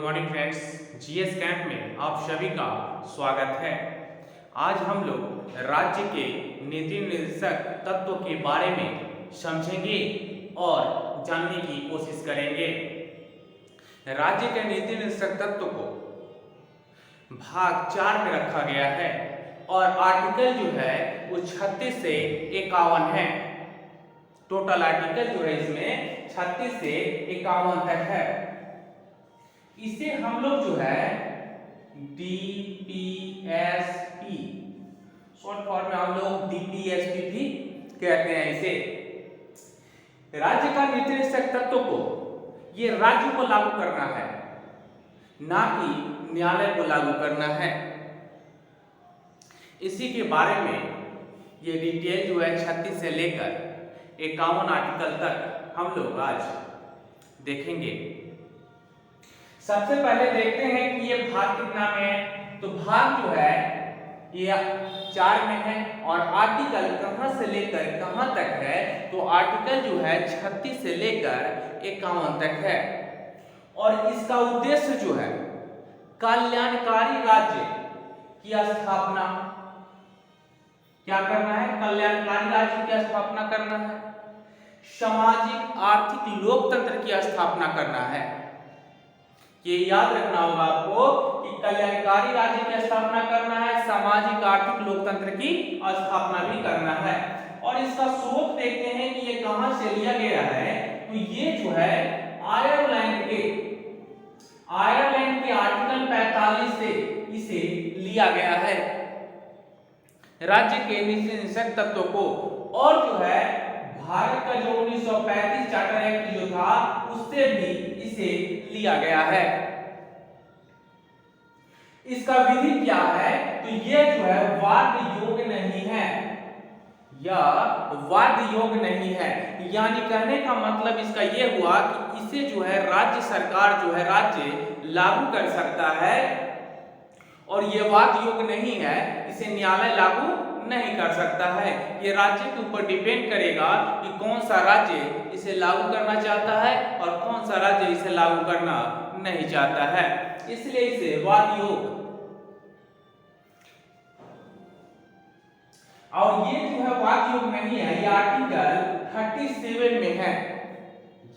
Morning friends, GS camp में आप सभी का स्वागत है। आज हम लोग राज्य के नीति निर्देशक तत्व के बारे में समझेंगे और जानने की कोशिश करेंगे। राज्य के नीति निर्देशक तत्व को भाग 4 में रखा गया है और आर्टिकल जो है वो 36 से 51 है। टोटल आर्टिकल जो है इसमें 36 से 51 तक है। इसे हम लोग जो है डीपीएसपी शॉर्ट फॉर्म में हम लोग डीपीएसपी भी कहते हैं इसे। राज्य का नीति निर्देशक तत्व को ये राज्य को लागू करना है, ना कि न्यायालय को लागू करना है। इसी के बारे में ये डिटेल जो है 36 से लेकर 51 आर्टिकल तक हम लोग आज देखेंगे। सबसे पहले देखते हैं कि ये भाग कितना में है। तो भाग जो है ये 4 में है और आर्टिकल कहां से लेकर कहां तक है, तो आर्टिकल जो है 36 से लेकर 51 तक है। और इसका उद्देश्य जो है कल्याणकारी राज्य की स्थापना, क्या करना है, कल्याणकारी राज्य की स्थापना करना है, सामाजिक आर्थिक लोकतंत्र की स्थापना करना है। ये याद रखना होगा आपको कि कल्याणकारी राज्य की स्थापना करना है, सामाजिक आर्थिक लोकतंत्र की स्थापना भी करना है। और इसका स्रोत देखते हैं कि ये कहां से लिया गया है। तो ये जो है आयरलैंड के आर्टिकल 45 से इसे लिया गया है, राज्य के नीति निर्देशक तत्व को। और जो है भारत का जो 1935 चार्टर एक्ट जो था उससे भी इसे लिया गया है। इसका विधि क्या है, तो ये जो है वाद योग्य नहीं है, या वाद योग्य नहीं है। यानी कहने का मतलब इसका ये हुआ कि इसे जो है राज्य सरकार जो है राज्य लागू कर सकता है और ये वाद योग्य नहीं है, इसे न्यायालय लागू नहीं कर सकता है। ये राज्य के ऊपर डिपेंड करेगा कि कौन सा राज्य इसे लागू करना चाहता है और कौन सा राज्य इसे लागू करना नहीं चाहता है, इसलिए इसे वाद योग्य। और ये जो है वाद योग्य नहीं है, ये आर्टिकल 37 में है।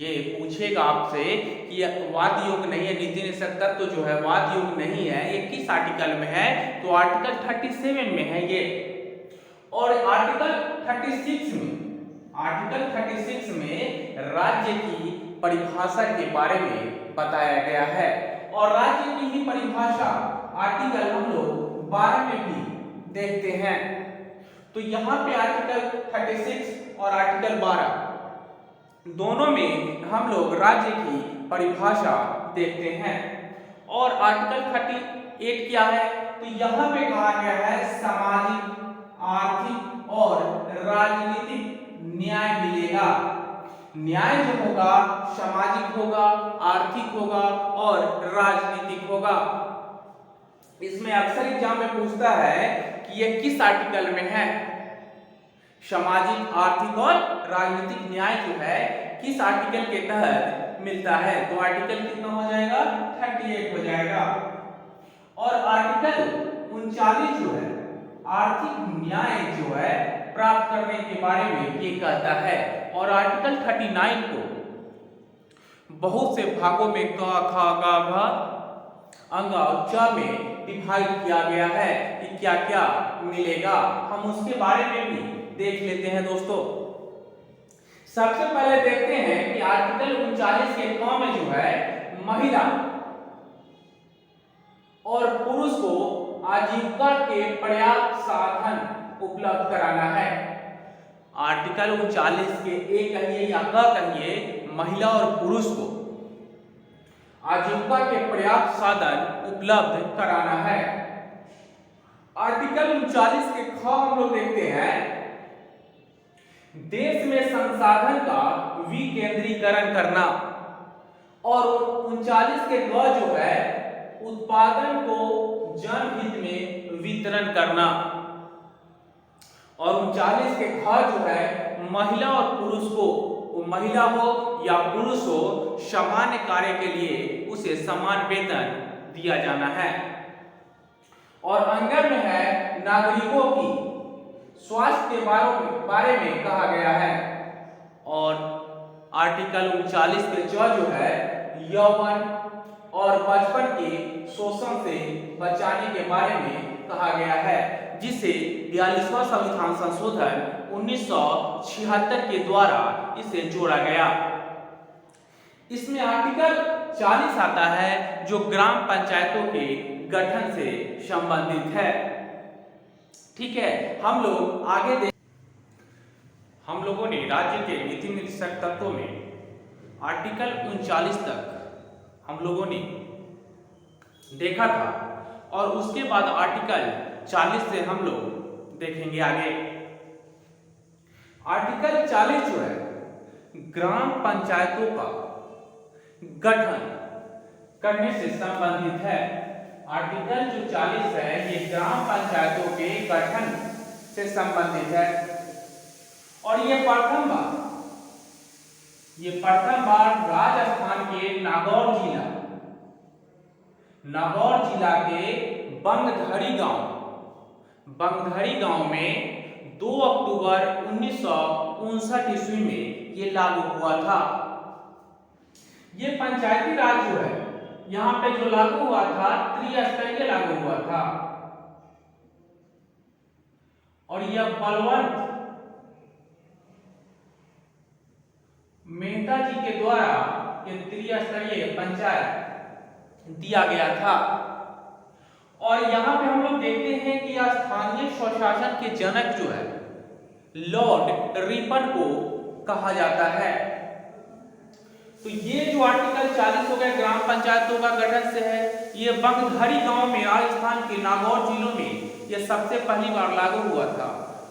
ये पूछेगा आपसे कि वाद योग्य नहीं है, नीति निर्देशक तत्व जो है वाद योग्य नहीं है, ये किस आर्टिकल में है, तो आर्टिकल 37 में है ये। और आर्टिकल 36 में राज्य की परिभाषा के बारे में बताया गया है। और राज्य की ही परिभाषा आर्टिकल हम लोग 12 में भी देखते हैं। तो यहाँ पे आर्टिकल 36 और आर्टिकल 12 दोनों में हम लोग राज्य की परिभाषा देखते हैं। और आर्टिकल 38 क्या है, तो यहाँ पे कहा गया है सामाजिक आर्थिक और राजनीतिक न्याय मिलेगा। न्याय जो होगा सामाजिक होगा, आर्थिक होगा और राजनीतिक होगा। इसमें अक्सर एग्जाम में पूछता है कि ये किस आर्टिकल में है, सामाजिक आर्थिक और राजनीतिक न्याय जो है किस आर्टिकल के तहत मिलता है, तो आर्टिकल कितना हो जाएगा, 38 हो जाएगा। और आर्टिकल 39 जो है आर्थिक न्याय जो है प्राप्त करने के बारे में ये कहता है। और आर्टिकल 39 को बहुत से भागों में क ख ग घ अंग और च में डिवाइड किया गया है कि क्या क्या मिलेगा। हम उसके बारे में भी देख लेते हैं दोस्तों। सबसे पहले देखते हैं कि आर्टिकल 39 के क में जो है महिला और पुरुष को आजीविका के पर्याप्त साधन उपलब्ध कराना है। आर्टिकल 39 के ए कहिए या क कहिए, महिला और पुरुष को आजीविका के पर्याप्त साधन उपलब्ध कराना है। आर्टिकल 39 के ख हम लोग देखते हैं देश में संसाधन का विकेंद्रीकरण करना। और 39 के ग जो है उत्पादन को जनहित में वितरण करना। और 39 के ख जो है महिला और पुरुष को वो महिला हो या पुरुष हो, सामान्य कार्य के लिए उसे समान वेतन दिया जाना है। और अंदर में है नागरिकों की स्वास्थ्य के बारे में कहा गया है। और आर्टिकल 39 के जो है यौवन और बचपन के शोषण से बचाने के बारे में कहा गया है, जिसे 42वां संविधान संशोधन 1976 के द्वारा इसे जोड़ा गया। इसमें आर्टिकल 40 आता है जो ग्राम पंचायतों के गठन से संबंधित है। ठीक है, हम लोग आगे हम लोगों ने राज्य के नीति निर्देशक तत्वों में आर्टिकल 39 तक हम लोगों ने देखा था, और उसके बाद आर्टिकल 40 से हम लोग देखेंगे आगे। आर्टिकल 40 जो है ग्राम पंचायतों का गठन करने से संबंधित है। आर्टिकल जो 40 है ये ग्राम पंचायतों के गठन से संबंधित है। और ये प्रथम बार राजस्थान के नागौर जिला के बंगधरी गांव में 2 अक्टूबर 1959 ईस्वी में ये लागू हुआ था। ये पंचायती राज जो है यहाँ पे जो लागू हुआ था त्रिस्तरीय लागू हुआ था। और यह बलवंत मेहता जी के द्वारा ये त्रिस्तरीय पंचायत दिया गया था। और यहाँ पे हम लोग देखते हैं कि स्थानीय स्वशासन के जनक जो है लॉर्ड रिपन को कहा जाता है। तो ये जो आर्टिकल 40 हो गया ग्राम पंचायतों का गठन से है, ये बंगधरी गांव में राजस्थान के नागौर जिलों में ये सबसे पहली बार लागू हुआ था।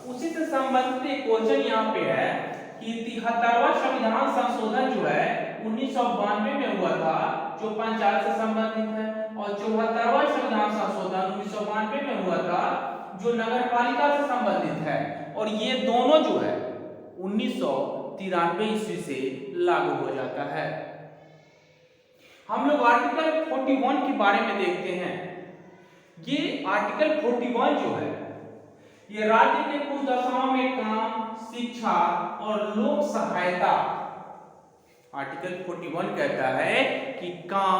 उसी से संबंधित एक क्वेश्चन यहाँ पे है कि 73वां संविधान संशोधन जो है 1992 में हुआ था जो पंचायत से संबंधित है, और 74वां संविधान संशोधन 1992 में हुआ था जो नगरपालिका से संबंधित है। और ये दोनों जो है 1993 ईस्वी से लागू हो जाता है। हम लोग आर्टिकल 41 के बारे में देखते हैं। ये आर्टिकल 41 जो है ये राज्य के कुछ दशाओं में काम, शिक्षा और लोक सहायता, आर्टिकल 41 कहता है कि काम,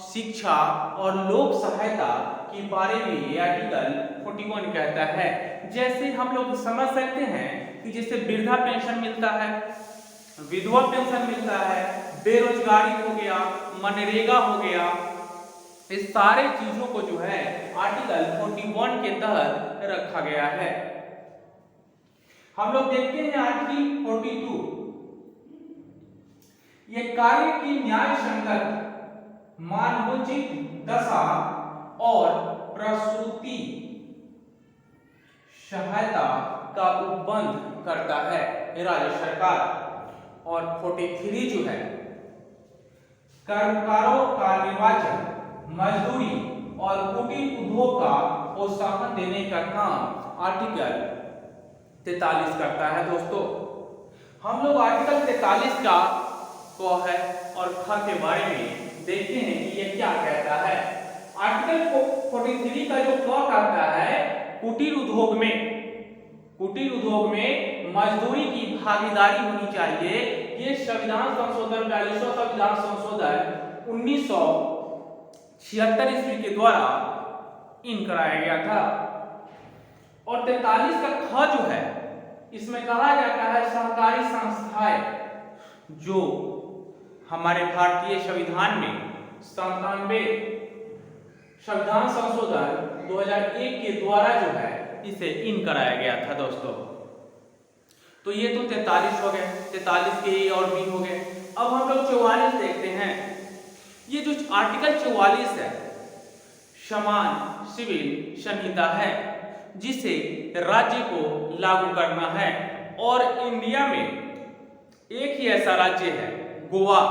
शिक्षा और लोक सहायता के बारे में ये आर्टिकल 41 कहता है। जैसे हम लोग समझ सकते हैं कि जैसे वृद्धा पेंशन मिलता है, विधवा पेंशन मिलता है, बेरोजगारी हो गया, मनरेगा हो गया, इस सारे चीजों को जो है आर्टिकल 41 के तहत रखा गया है। हम लोग देखते हैं आर्टिकल 42, ये कार्य की न्याय संगत, मानवोचित दशा और प्रसूति सहायता का उपबंध करता है राज्य सरकार। और 43 जो है कर्मकारों का निर्वाचन, मजदूरी और कुटीर उद्योग का प्रोत्साहन देने का काम आर्टिकल 43 करता है। दोस्तों हम लोग आर्टिकल 43 का क है और ख के बारे में देखते हैं कि ये क्या कहता है। आर्टिकल 43 का जो क कहता है कुटीर उद्योग में मजदूरी की भागीदारी होनी चाहिए। ये संविधान संशोधन 42वां संविधान संशोधन 1976 ईस्वी के द्वारा इन कराया गया था। और 43 का ख जो है इसमें कहा जाता है सहकारी संस्थाएं जो हमारे भारतीय संविधान में 97 संविधान संशोधन 2001 के द्वारा जो है इसे इन कराया गया था। दोस्तों तो ये तो 43 हो गए, 43 के ए और बी हो गए। अब हम लोग 44 देखते हैं। ये जो आर्टिकल 44 है समान सिविल संहिता है जिसे राज्य को लागू करना है। और इंडिया में एक ही ऐसा राज्य है गोवा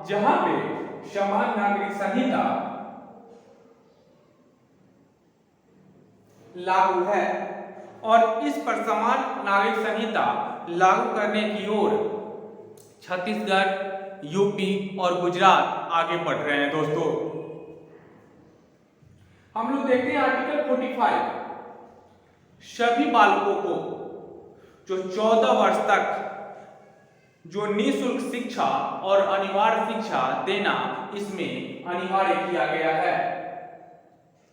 जहां पे समान नागरिक संहिता लागू है। और इस पर समान नागरिक संहिता लागू करने की ओर छत्तीसगढ़, यूपी और गुजरात आगे बढ़ रहे हैं दोस्तों। हम लोग देखते हैं आर्टिकल 45, सभी बालकों को जो 14 वर्ष तक जो निःशुल्क शिक्षा और अनिवार्य शिक्षा देना इसमें अनिवार्य किया गया है,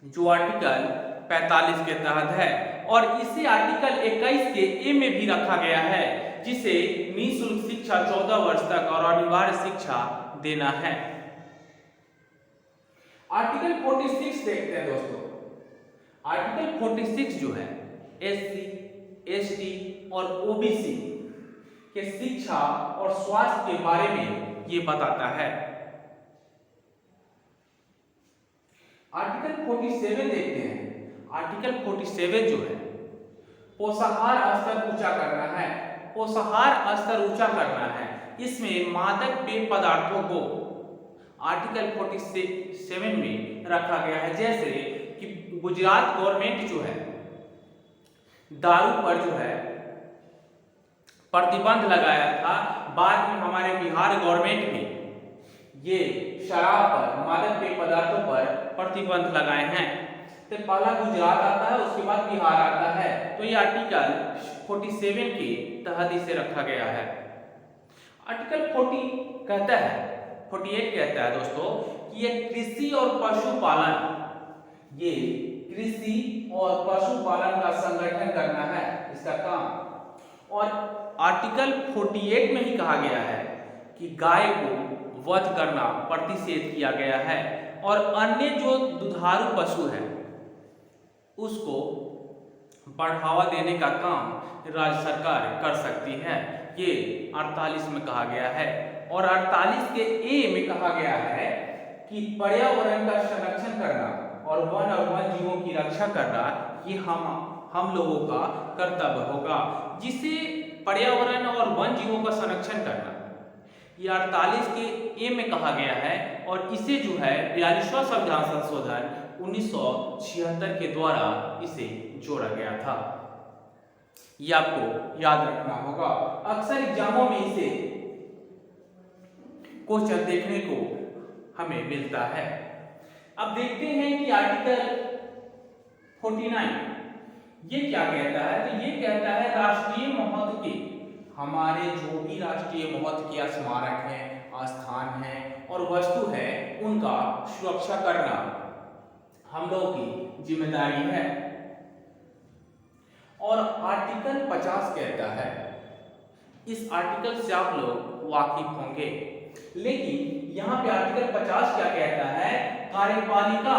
जो आर्टिकल 45 के तहत है। और इसे आर्टिकल 21 के ए में भी रखा गया है, जिसे निःशुल्क शिक्षा 14 वर्ष तक और अनिवार्य शिक्षा देना है। आर्टिकल 46 देखते हैं दोस्तों। आर्टिकल 46 जो है SC, ST और OBC के शिक्षा और स्वास्थ्य के बारे में ये बताता है। आर्टिकल 47 देखते हैं। आर्टिकल 47 जो है पोषाहार स्तर ऊंचा करना है। पोषाहार स्तर ऊंचा करना है, इसमें मादक पेय पदार्थों को आर्टिकल 47 में रखा गया है। जैसे कि गुजरात गवर्नमेंट जो है दारू पर जो है प्रतिबंध लगाया था, बाद में हमारे बिहार गवर्नमेंट ने ये शराब पर, मादक पेय पदार्थों पर प्रतिबंध लगाए हैं। तो पहला गुजरात आता है, उसके बाद बिहार आता है। तो ये आर्टिकल 47 के तहत इसे रखा गया है। आर्टिकल 48 कहता है दोस्तों कि ये कृषि और पशुपालन, ये कृषि और पशुपालन का संगठन करना है, इसका काम। और आर्टिकल 48 में ही कहा गया है कि गाय को वध करना प्रतिषेध किया गया है, और अन्य जो दुधारू पशु है उसको बढ़ावा देने का काम राज्य सरकार कर सकती है, ये 48 में कहा गया है। और 48 के ए में कहा गया है कि पर्यावरण का संरक्षण करना और वन जीवों की रक्षा करना ये हम लोगों का कर्तव्य होगा। जिसे पर्यावरण और वन जीवों का संरक्षण करना ये 48 के ए में कहा गया है, और इसे जो है 42वां संविधान संशोधन 1976 के द्वारा इसे जोड़ा गया था। ये आपको याद रखना होगा। अक्सर एग्जामों में इसे क्वेश्चन देखने को हमें मिलता है। अब देखते हैं कि आर्टिकल 49 ये क्या कहता है। तो ये कहता है राष्ट्रीय महत्व के, हमारे जो भी राष्ट्रीय महत्व के स्मारक हैं, स्थान हैं और वस्तु है, उनका सुरक्षा करना हम लोगों की जिम्मेदारी है। और आर्टिकल 50 कहता है, इस आर्टिकल से आप लोग वाकिफ होंगे, लेकिन यहाँ पे आर्टिकल 50 क्या कहता है, कार्यपालिका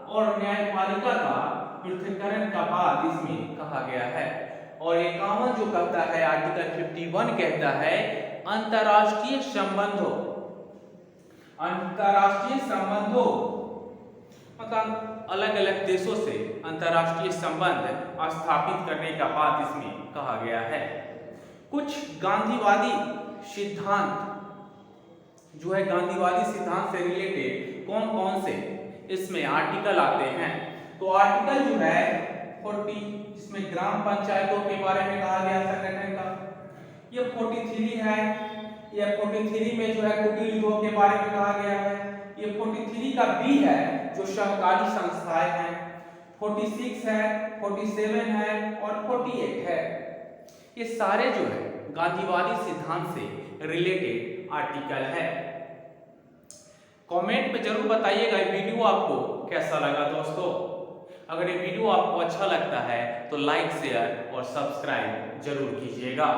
और न्यायपालिका का पृथक्करण का बात इसमें कहा गया है। और 51 जो कहता है, आर्टिकल 51 कहता है अंतरराष्ट्रीय संबंधों, मतलब अलग अलग देशों से अंतरराष्ट्रीय संबंध स्थापित करने का बात इसमें कहा गया है। कुछ गांधीवादी सिद्धांत जो है, गांधीवादी सिद्धांत से रिलेटेड कौन कौन से इसमें आर्टिकल आते हैं। तो आर्टिकल जो है 40, इसमें ग्राम पंचायतों के बारे में कहा गया संगठन का, ये 43 है। ये 43 में जो है कुटीर उद्योग के बारे में कहा गया है। ये 43 का बी है जो सहकारी संस्थाएं हैं। 46 है, 47 है और 48 है। ये सारे जो है गांधीवादी सिद्धांत से रिलेटेड आर्टिकल है। कमेंट में जरूर बताइएगा ये वीडियो आपको कैसा लगा दोस्तों। अगर ये वीडियो आपको अच्छा लगता है तो लाइक, शेयर और सब्सक्राइब जरूर कीजिएगा।